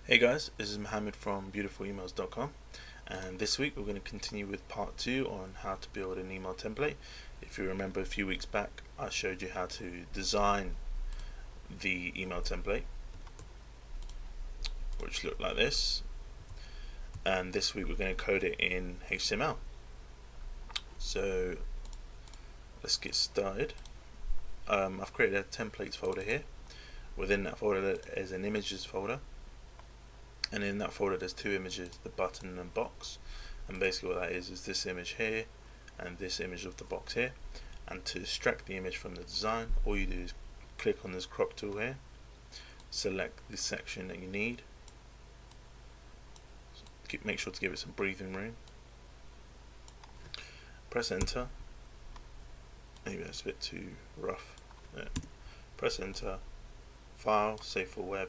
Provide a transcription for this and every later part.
Hey guys, this is Mohammed from beautifulemails.com, and this week we're going to continue with part 2 on how to build an email template. If you remember, a few weeks back I showed you how to design the email template, which looked like this, and this week we're going to code it in HTML. So let's get started. I've created a templates folder here. Within that folder there's an images folder, and in that folder there's two images, the button and box. And basically what that is this image here and this image of the box here. And to extract the image from the design, all you do is click on this crop tool here, select this section that you need, make sure to give it some breathing room, press enter. Maybe that's a bit too rough. Yeah. Press enter, file, save for web,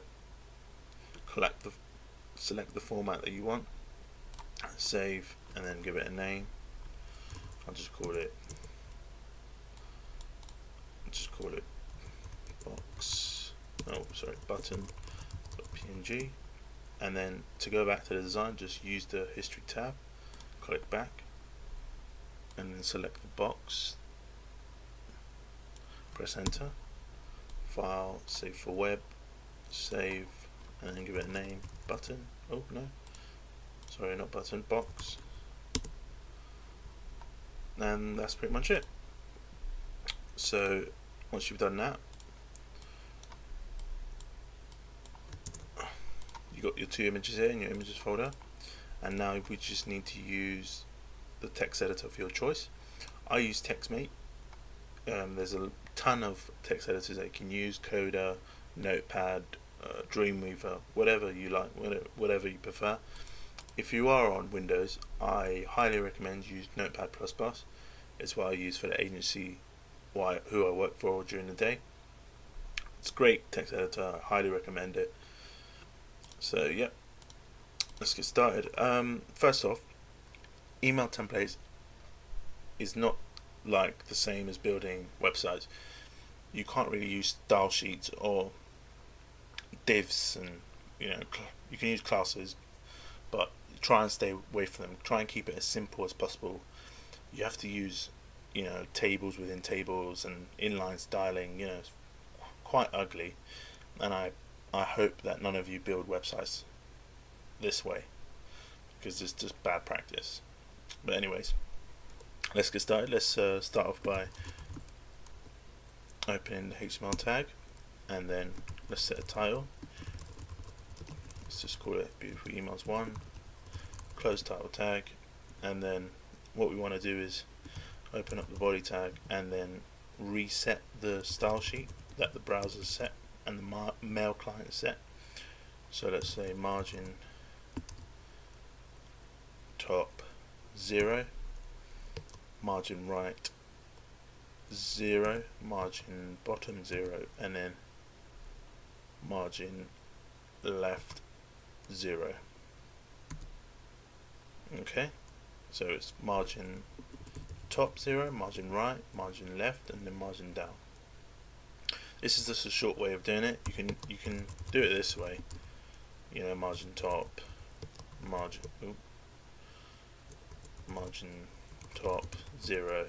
select the format that you want, save, and then give it a name. I'll just call it button.png. And then to go back to the design, just use the history tab, click back, and then select the box, press enter, file, save for web, save, and then give it a name, button, oh no, sorry, not button, box. And that's pretty much it. So once you've done that, you got your two images here in your images folder, and now we just need to use the text editor of your choice. I use TextMate. There's a ton of text editors that you can use: Coda, Notepad, Dreamweaver, whatever you like, whatever you prefer. If you are on Windows, I highly recommend use Notepad++. It's what I use for the agency who I work for during the day. It's a great text editor, I highly recommend it. So yeah, let's get started. First off, email templates is not like the same as building websites. You can't really use style sheets or divs, and you can use classes, but try and stay away from them. Try and keep it as simple as possible. You have to use tables within tables and inline styling. It's quite ugly, and I hope that none of you build websites this way, because it's just bad practice. But anyways, let's get started. Let's start off by opening the HTML tag, and then let's set a title. Let's just call it Beautiful Emails 1, close title tag, and then what we want to do is open up the body tag and then reset the style sheet that the browser set and the mail client set. So let's say margin top 0, margin right 0, margin bottom 0, and then margin left 0. Okay, so it's margin top 0, margin right, margin left, and then margin down. This is just a short way of doing it. You can do it this way, margin top, margin top 0,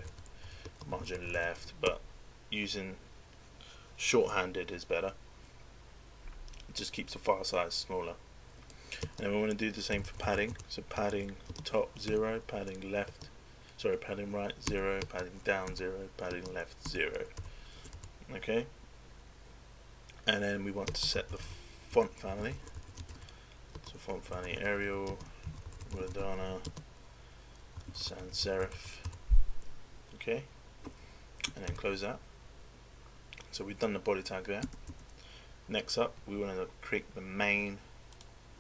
margin left, but using shorthanded is better. It just keeps the file size smaller. And then we want to do the same for padding. So padding top 0, padding right 0, padding down 0, padding left 0. Okay. And then we want to set the font family. So font family Arial, Verdana, Sans Serif. Okay. And then close that. So we've done the body tag there. Next up, we want to create the main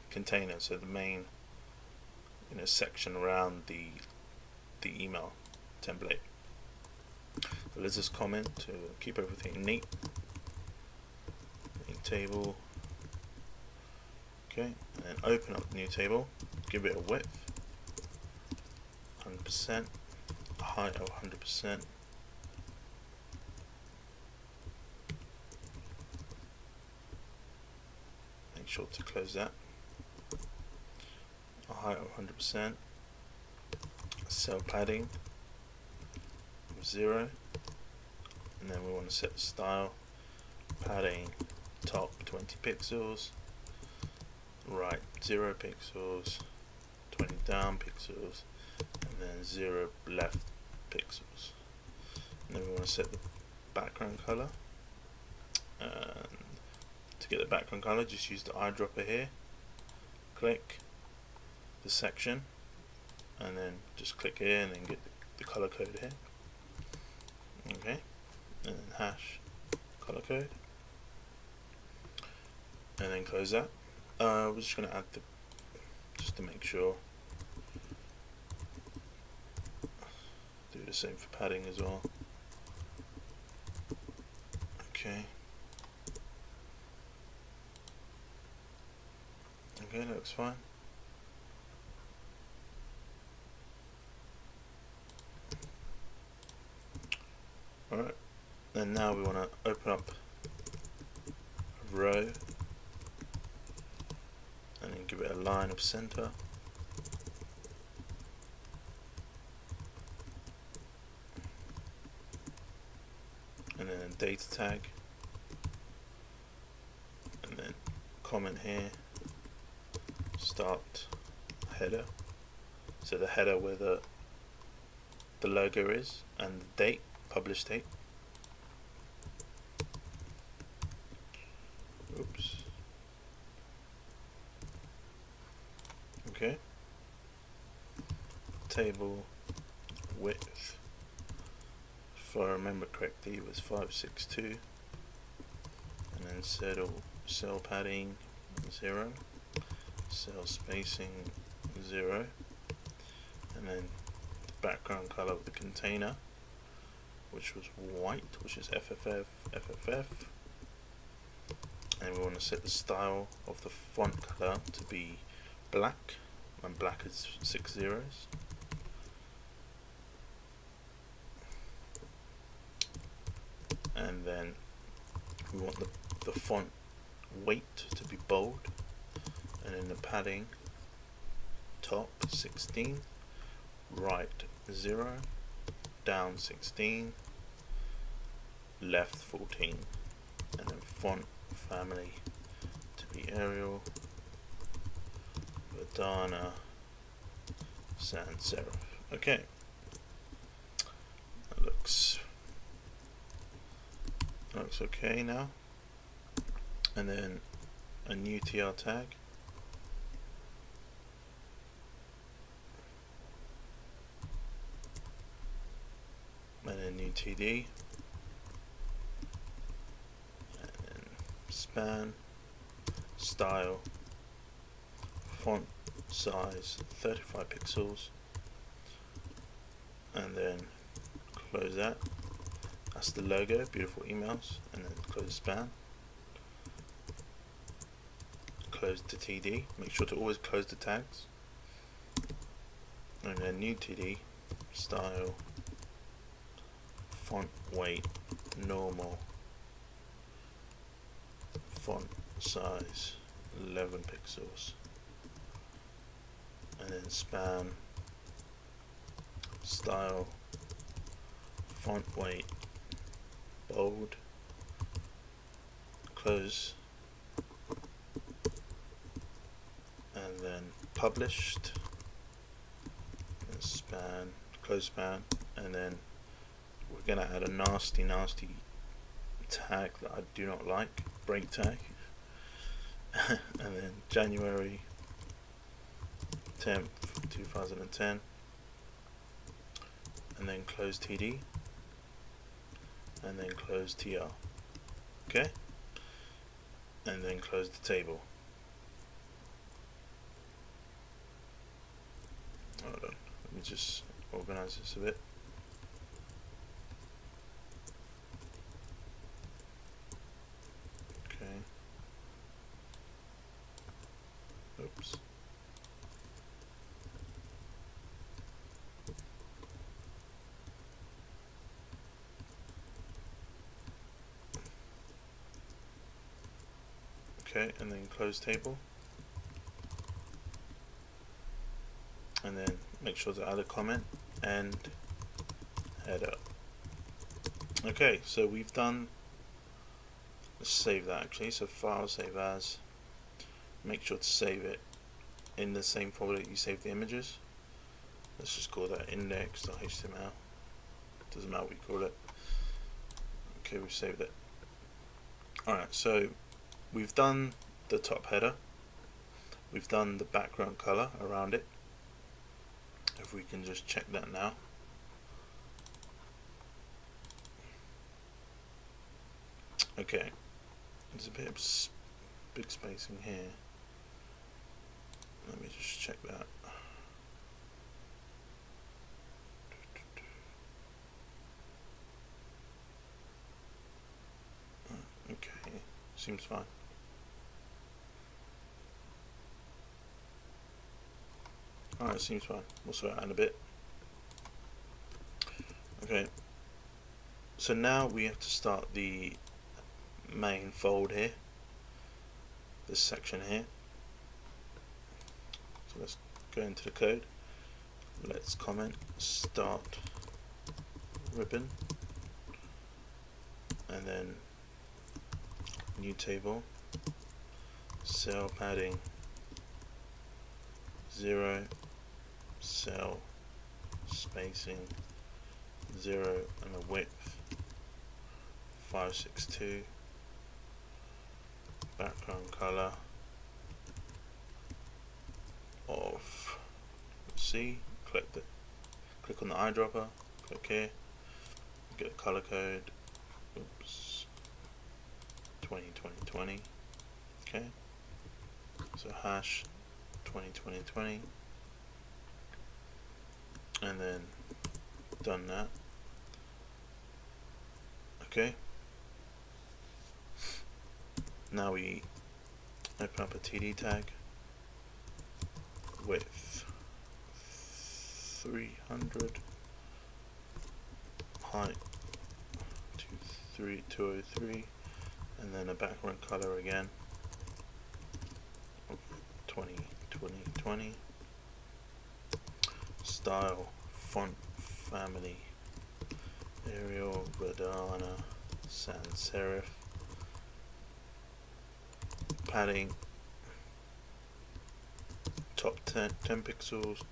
container, so the main section around the email template. So let's just comment to keep everything neat. New table. Okay, and then open up the new table, give it a width 100%, a height of 100%. Make sure to close that. a height of 100%, cell padding of 0, and then we want to set the style, padding top 20 pixels, right 0 pixels, 20 down pixels, and then 0 left pixels. And then we want to set the background color, and to get the background color just use the eyedropper here, click the section, and then just click here and then get the color code here. Okay, and then hash color code, and then close that. We're just going to add the, just to make sure, do the same for padding as well. Okay. Okay, that looks fine. Alright, and now we want to open up a row and then give it a line of center. And then a data tag, and then comment here, start header, so the header where the logo is, and the date, publish date. Oops. Okay. Table width, if I remember correctly, was 562, and then cell padding 0, cell spacing 0, and then the background color of the container, which was white, which is FFF, and we want to set the style of the font color to be black, and black is 6 zeros. And then we want the font weight to be bold, and then the padding top 16, right 0, down 16, left 14, and then font family to be Arial, Verdana, Sans Serif. Okay, that looks okay now. And then a new TR tag, and a new TD, and then span, style, font size 35 pixels, and then close that. That's the logo, beautiful emails, and then close span, close the TD, make sure to always close the tags, and then new TD, style, font weight, normal, font size 11 pixels, and then span, style, font weight, bold, close, and then published, and span, close span, and then we're going to add a nasty tag that I do not like, break tag, and then January 10th 2010, and then close TD, and then close TR. Okay, and then close the table. Hold on, let me just organize this a bit. Okay. Oops. Okay, and then close table. and then make sure to add a comment and header. Okay, so we've done, let's save that actually. So file, save as, make sure to save it in the same folder that you saved the images. Let's just call that index.html. Doesn't matter what we call it. Okay, we've saved it. Alright, so we've done the top header, we've done the background color around it. If we can just check that now. Okay, there's a bit of big spacing here. Let me just check that. Okay, seems fine. Alright, seems fine. We'll sort it out in a bit. Okay, so now we have to start the main fold here, this section here. So let's go into the code. Let's comment start ribbon, and then new table, cell padding 0, cell spacing 0, and a width 562, background color of C, click on the eyedropper, click here, get a color code, oops, 202020, okay, so hash 202020, and then done that. Okay, now we open up a TD tag, width 300, height 203, and then a background color again of 2020, style font family Arial, Verdana, sans serif, padding top 10 pixels,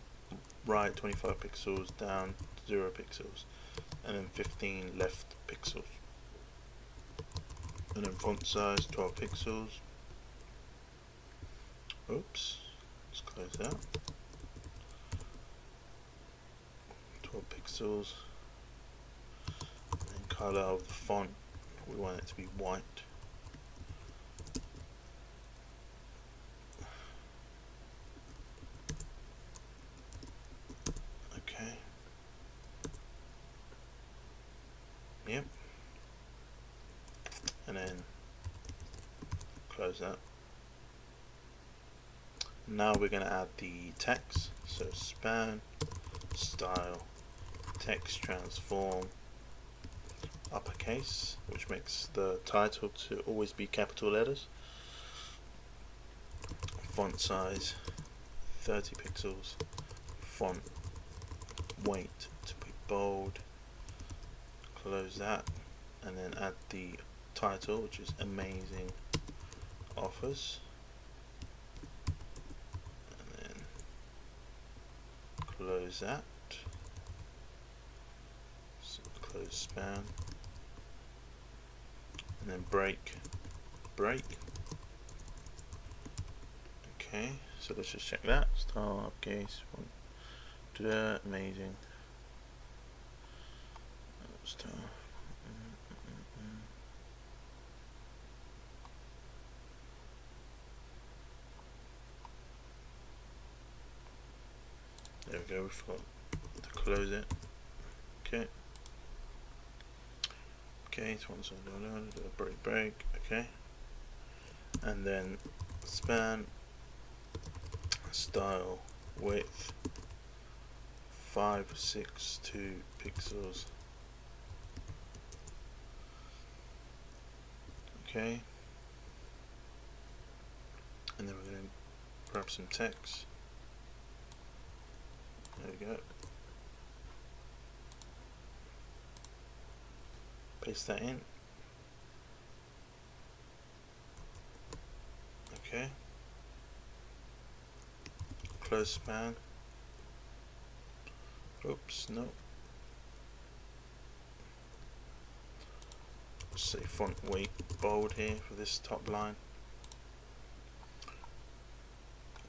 right 25 pixels, down 0 pixels, and then 15 left pixels, and then font size 12 pixels. Oops, let's close that. 12 pixels, and color of the font, we want it to be white. Okay. Yep. And then close that. Now we're going to add the text. So span, style, text transform, uppercase, which makes the title to always be capital letters. Font size 30 pixels. Font weight to be bold. Close that, and then add the title, which is amazing offers, and then close that. So close span, and then break. Okay, so let's just check that. Style uppercase, do that, amazing. Style. There we go, we forgot to close it. Okay. Okay, so once I do a break, okay. And then span, style, width 562 pixels. Okay. And then we're going to grab some text. There we go. Paste that in. Okay. Close span. Oops, no. Say font weight bold here for this top line.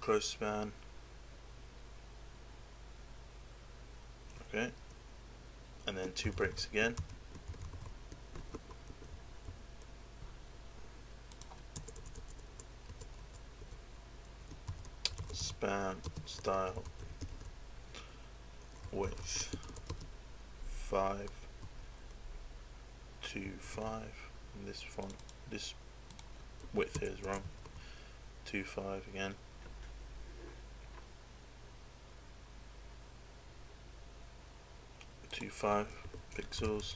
Close span. Okay. And then 2 breaks again. Span, style, width 5 to 5. And this font, this width here is wrong. 2.5 again. To 5 pixels.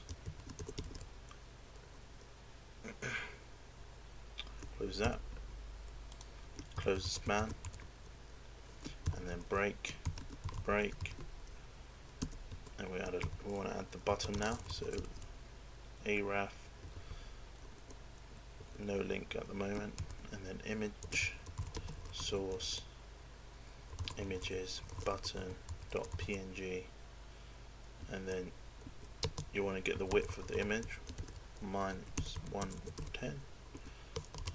Close that. Close the span. And then break. And we want to add the button now. So araf, no link at the moment. And then image, source, images, button.png. And then you want to get the width of the image, mine is 110,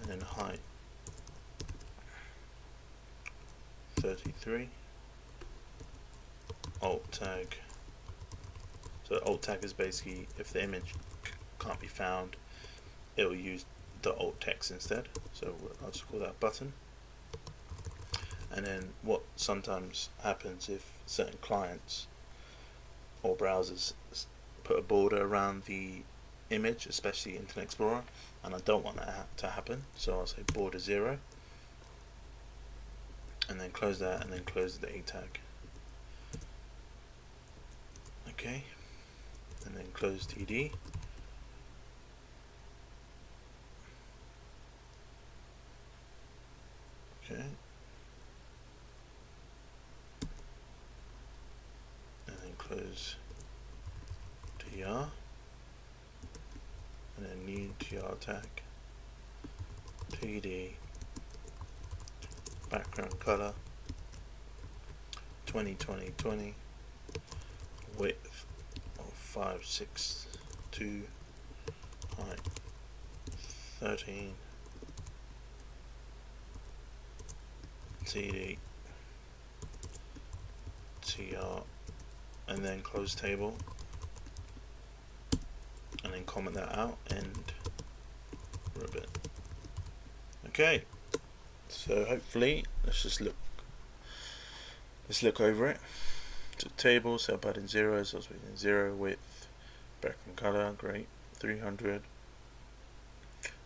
and then height 33. Alt tag. So alt tag is basically if the image can't be found, it will use the alt text instead. So I'll just call that button. And then what sometimes happens if certain clients or browsers put a border around the image, especially Internet Explorer, and I don't want that to happen, so I'll say border 0, and then close that, and then close the A tag. Okay, and then close TD. Okay, and then close TR, and then new TR tag, TD, background color 2020, width of 562, height 13, TD, TR, and then close table, and then comment that out, and ribbon. Okay, so hopefully let's look over it. So table, set button 0, so it's within 0, width, background color, great, 300,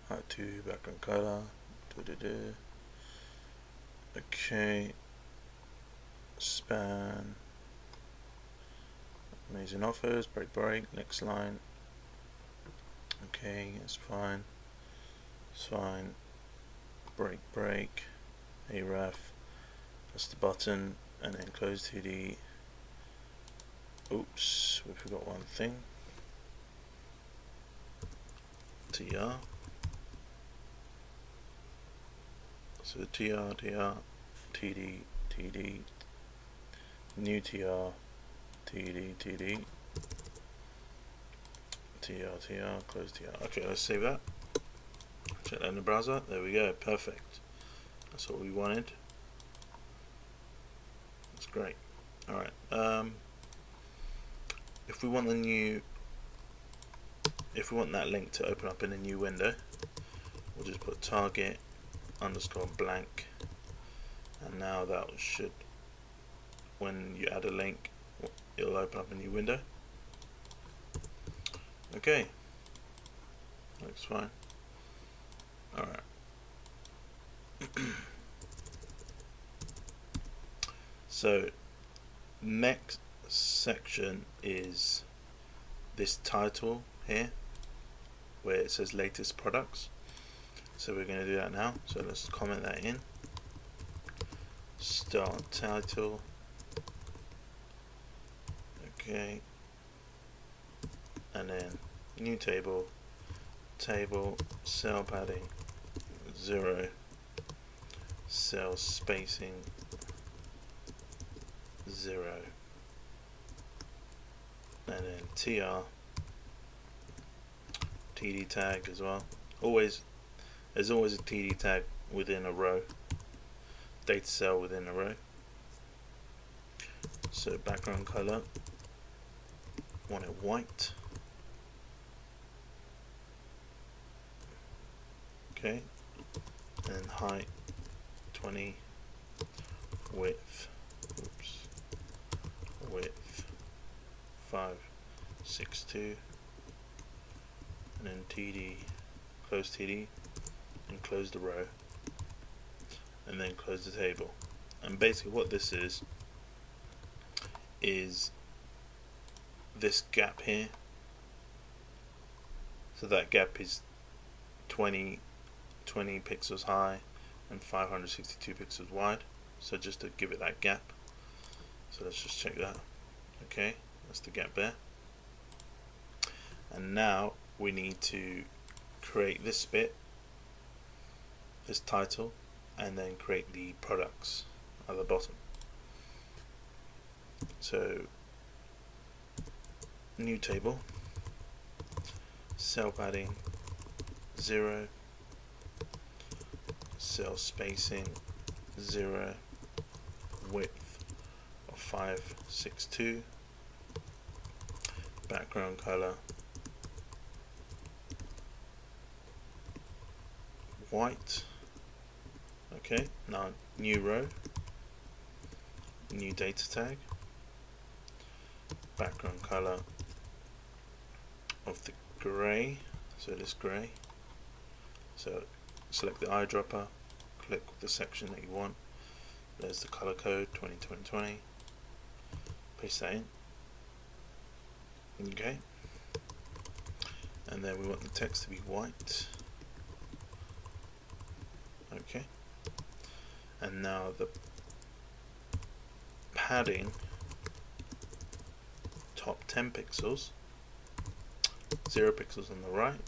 height 2, background color, okay, span, amazing offers, break, next line, okay, it's fine, break, araf, that's the button, and then close TD. Oops, we forgot one thing. TR. So TR, TD, new TR, TD, TR, close TR. Okay, let's save that. Check that in the browser. There we go, perfect. That's what we wanted. That's great. Alright, if we want that link to open up in a new window, we'll just put target underscore blank, and now that should, when you add a link, it'll open up a new window. Okay, looks fine. Alright. So next section is this title here where it says latest products. So we're going to do that now. So let's comment that in. Start title, Okay, and then new table, cell padding 0, cell spacing 0, and then tr td tag as well. There's always a td tag within a row, data cell within a row. So background color, want it white. Okay, and height 20, width 562, and then td, close td, and close the row, and then close the table. And basically what this is this gap here. So that gap is 20 pixels high and 562 pixels wide. So just to give it that gap. So let's just check that. Okay, that's the gap there. And now we need to create this bit, this title, and then create the products at the bottom. So new table, cell padding 0, cell spacing 0, width of 562, background color white. Okay, now new row, new data tag, background color of the grey, so this grey. So select the eyedropper, click the section that you want. There's the color code 2020, paste that in. Okay, and then we want the text to be white. Okay, and now the padding, top 10 pixels, 0 pixels on the right,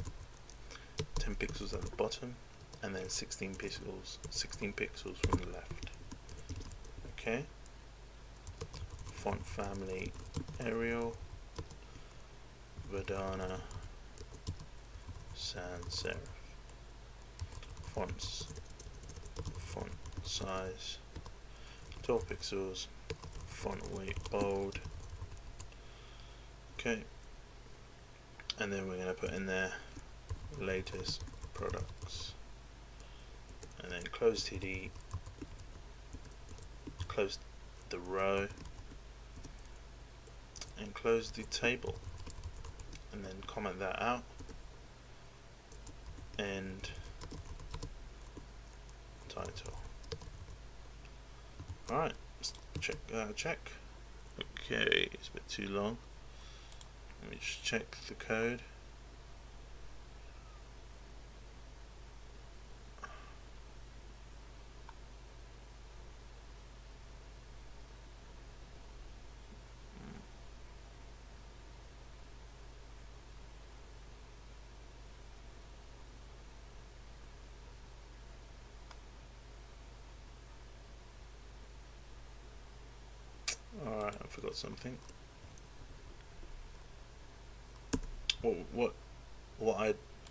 10 pixels at the bottom, and then 16 pixels from the left. Okay, font family Arial, Verdana, Sans Serif. Font size 12 pixels, font weight bold. Okay, and then we're going to put in there latest products, and then close td, close the row, and close the table, and then comment that out, and title. Alright, let's check. Okay, it's a bit too long. Let me just check the code. Alright, I forgot something.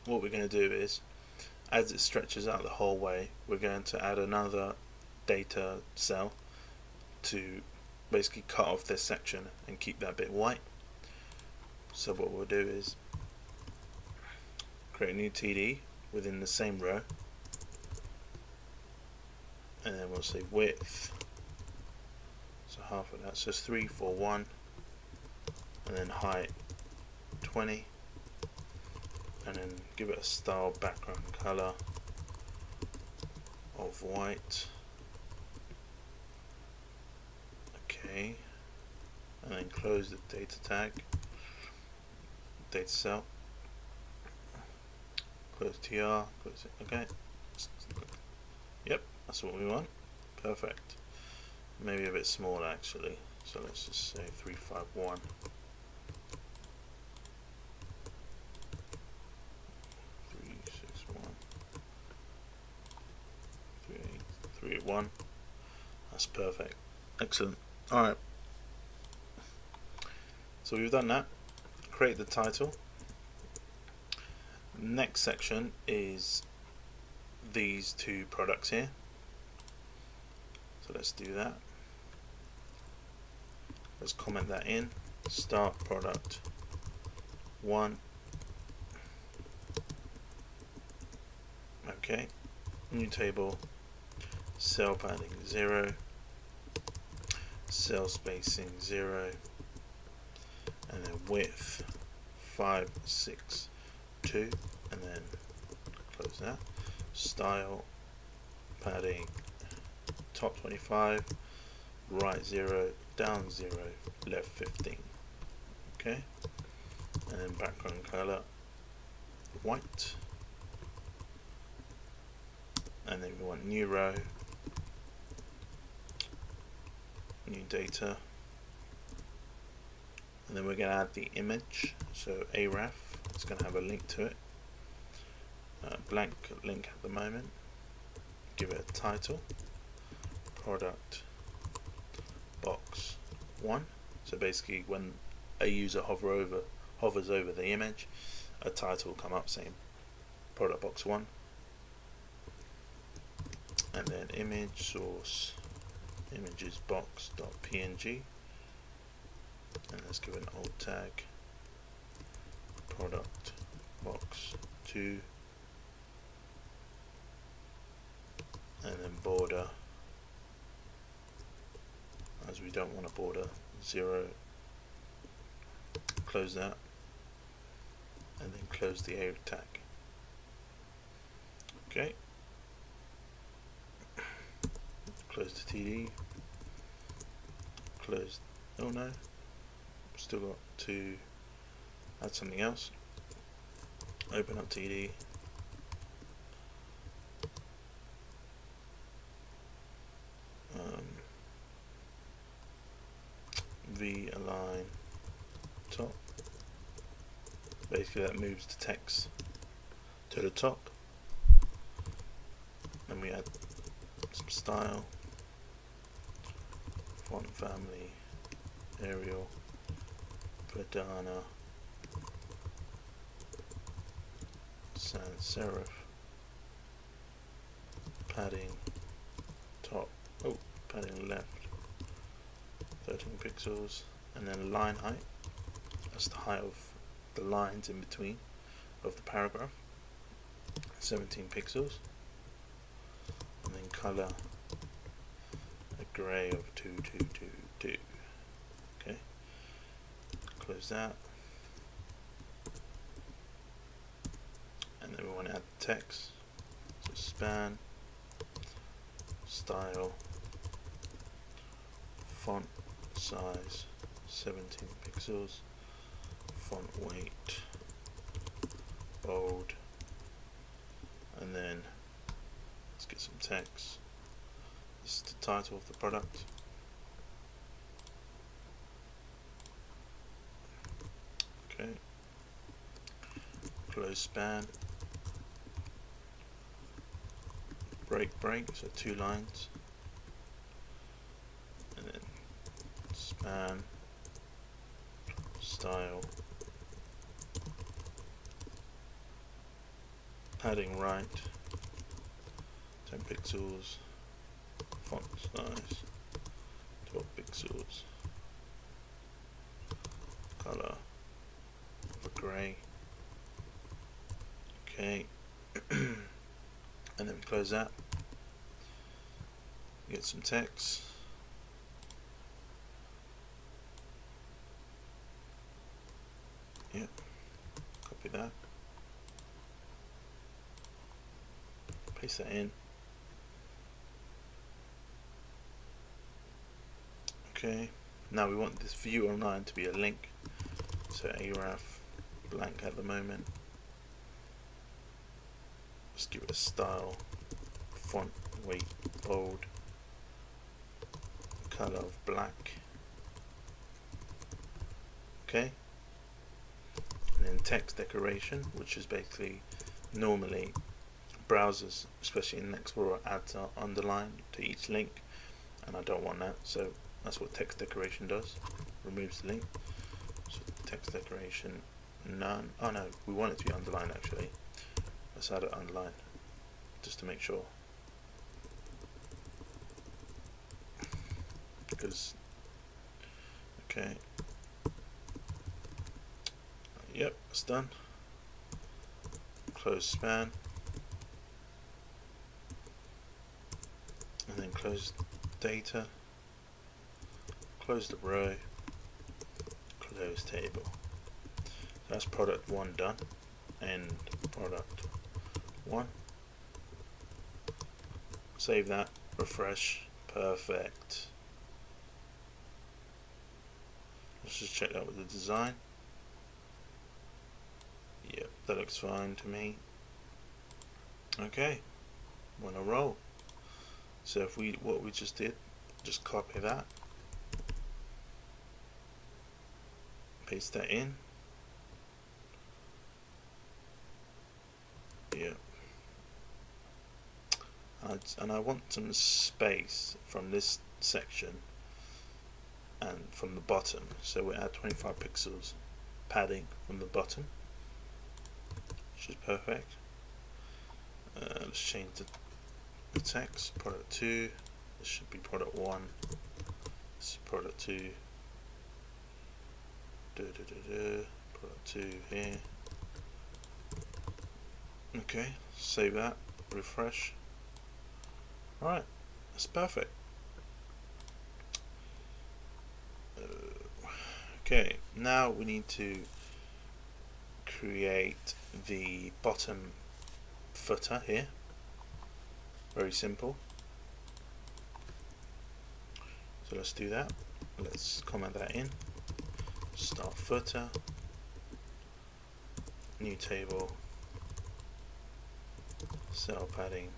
What we're going to do is, as it stretches out the whole way, we're going to add another data cell to basically cut off this section and keep that bit white. So what we'll do is create a new TD within the same row, and then we'll say width, so half of that, so 341, and then height 20, and then give it a style background color of white. Okay, and then close the data tag, data cell, close tr, close it. Okay, yep, that's what we want. Perfect. Maybe a bit smaller actually, so let's just say 351. That's perfect. Excellent. Alright, so we've done that. Create the title. Next section is these two products here. So let's do that. Let's comment that in. Start product 1. Okay. New table. Cell padding 0. Cell spacing 0. And then width 5, 6, 2. And then close that. Style padding top 25, right 0, down 0, left 15. Okay, and then background color white, and then we want new row, new data, and then we're going to add the image. So araf, it's going to have a link to it. Blank link at the moment. Give it a title. Product box 1. So basically, when a user hovers over the image, a title will come up saying product box 1. And then image source images box.png, and let's give it an alt tag product box 2, and then border, as we don't want a border, 0. Close that, and then close the arif tag. Okay, close the TD, close, oh no, still got to add something else. Open up TD, V align top. Basically that moves the text to the top. Then we add some style, font family, Arial, Verdana, sans serif, padding top, padding left 13 pixels, and then line height, that's the height of the lines in between of the paragraph, 17 pixels, and then color a gray of 2222. Okay, close that, and then we want to add text, so span, style, font size 17 pixels, font weight bold, and then let's get some text. This is the title of the product. Okay, close span, break, so 2 lines, and then span, style, padding right 10 pixels, font size 12 pixels, color of a grey. Okay, and then we close that, get some text. Yep, copy that, paste that in. Okay, now we want this view online to be a link, so araf blank at the moment. Let's give it a style, font weight bold, color of black. Okay, and then text decoration, which is basically normally browsers, especially in Explorer, adds are underlined to each link. and I don't want that, so that's what text decoration does, removes the link. So text decoration none. Oh no, we want it to be underlined actually. Let's add it underlined just to make sure, because okay, yep, it's done. Close span, and then close data, close the row, close table. So that's product 1 done, and product 1. Save that, refresh, perfect. Let's just check that with the design. Yep, that looks fine to me. Okay, we're on a roll. So if what we just did, just copy that, paste that in. Yeah. And I want some space from this section and from the bottom, so we add 25 pixels padding from the bottom, which is perfect. Let's change the text. Product 2, this should be product 1, this is product 2, product 2 here. Okay, save that, refresh. Alright, that's perfect. Okay, now we need to create the bottom footer here. Very simple. So let's do that. Let's comment that in. Start footer, new table, cell padding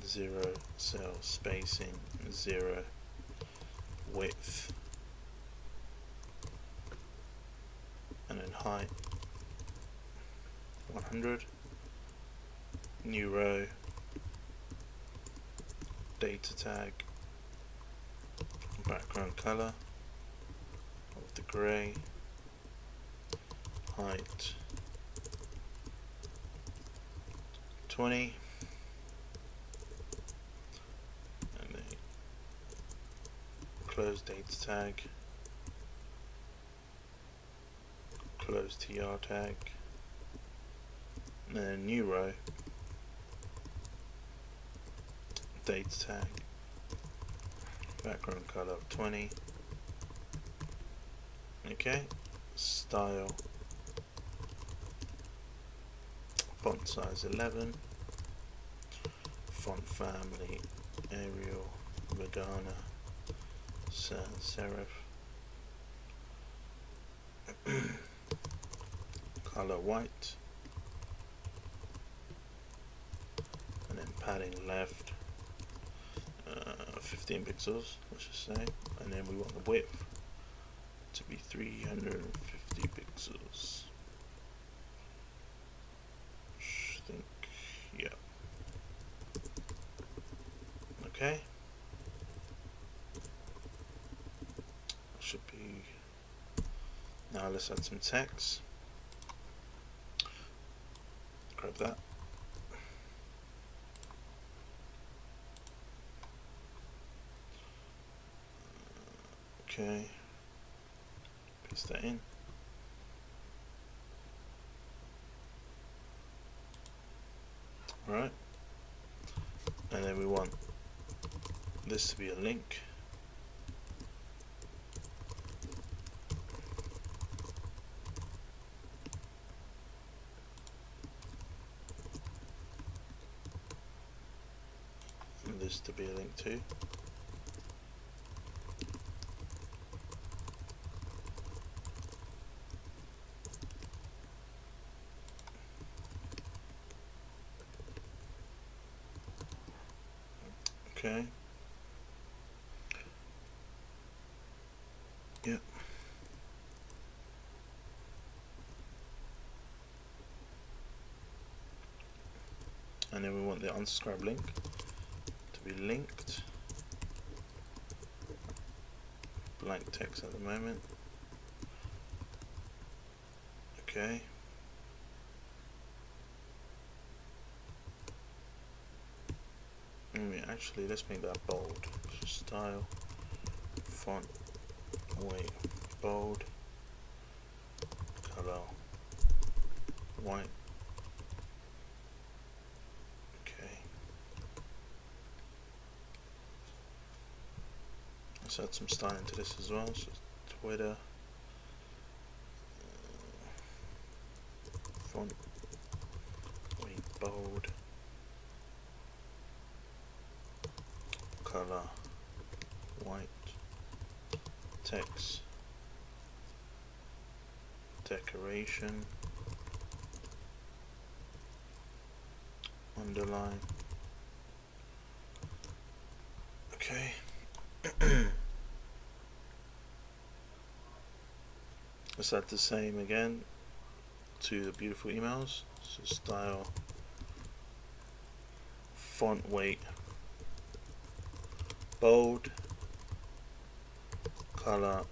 0, cell spacing 0, width, and then height 100, new row, data tag, background color of the grey, height 20, and then close data tag, close tr tag, and then a new row, data tag, background color of 20. Okay, style, font size 11, font family Arial, Madonna, sans serif, color white, and then padding left 15 pixels, let's just say, and then we want the width to be 350 pixels. I think, yeah. Okay. Should be. Now let's add some text. Grab that. Okay. Paste that in. Alright. And then we want this to be a link. And this to be a link too. Okay. Yep. And then we want the unsubscribe link to be linked. blank text at the moment. Okay. Actually, let's make that bold. Style, font, weight, bold, color, white. Okay. Let's add some styling to this as well. So Twitter, font, weight, bold, color, white, text, decoration, underline. Okay. Let's add the same again to the beautiful emails. So style, font weight, bold, color,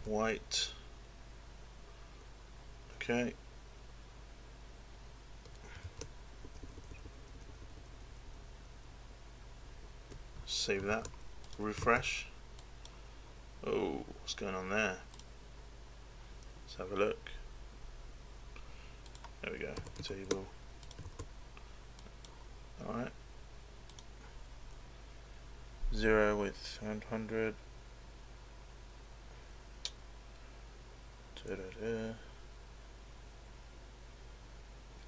white. Okay. Save that. Refresh. Oh, what's going on there? Let's have a look. There we go. Table. Alright. 0 with 100.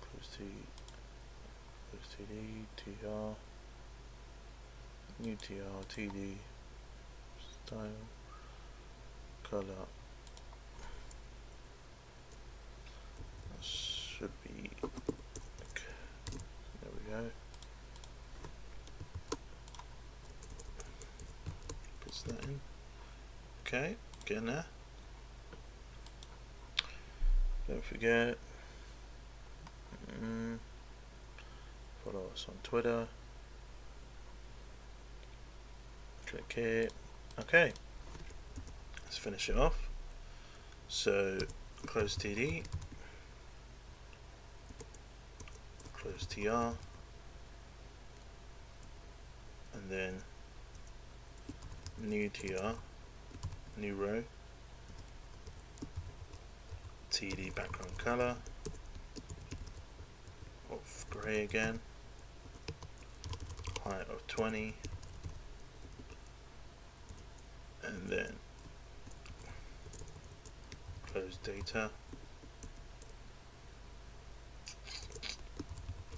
Close TD, TR, new TR, TD, style, color. That should be, okay. There we go. Puts that in. Okay, getting there. Don't forget, follow us on Twitter. Click here. Okay, let's finish it off. So close TD, close TR, and then new TR, new row, TD background color of grey again, height of 20, and then close data,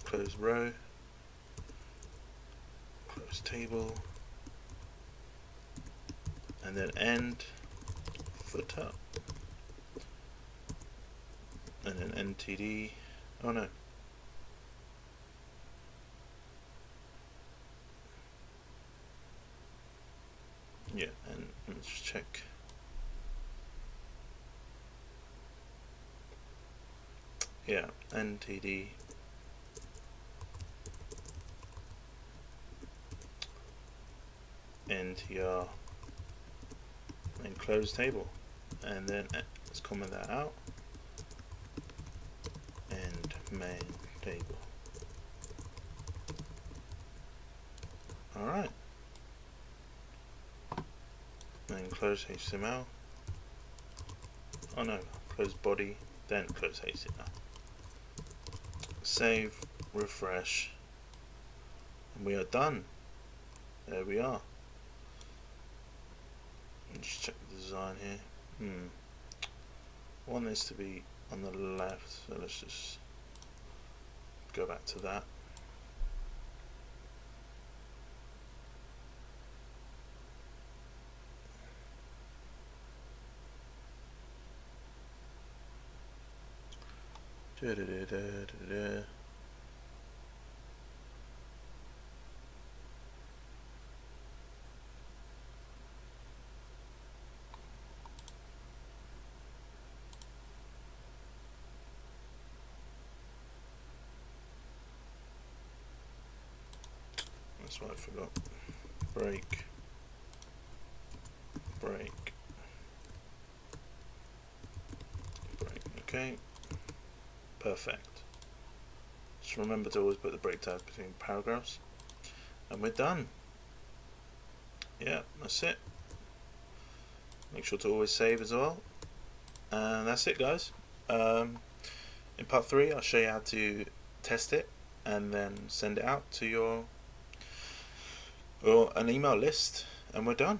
close row, close table, and then end footer, and then NTD. Oh no. Yeah, and let's check. Yeah, NTD. NTR and close table, and then let's comment that out, and main table. Alright, then close HTML. Oh no, close body, then close HTML. Save, refresh, and we are done. There we are. Just check the design here. I want this to be on the left, so let's just go back to that. That's what I forgot. break. Okay, perfect. Just remember to always put the break tags between paragraphs, and we're done. Yeah, that's it. Make sure to always save as well, and that's it, guys. In part 3 I'll show you how to test it and then send it out to your or an email list, and we're done.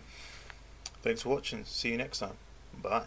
Thanks for watching. See you next time. Bye.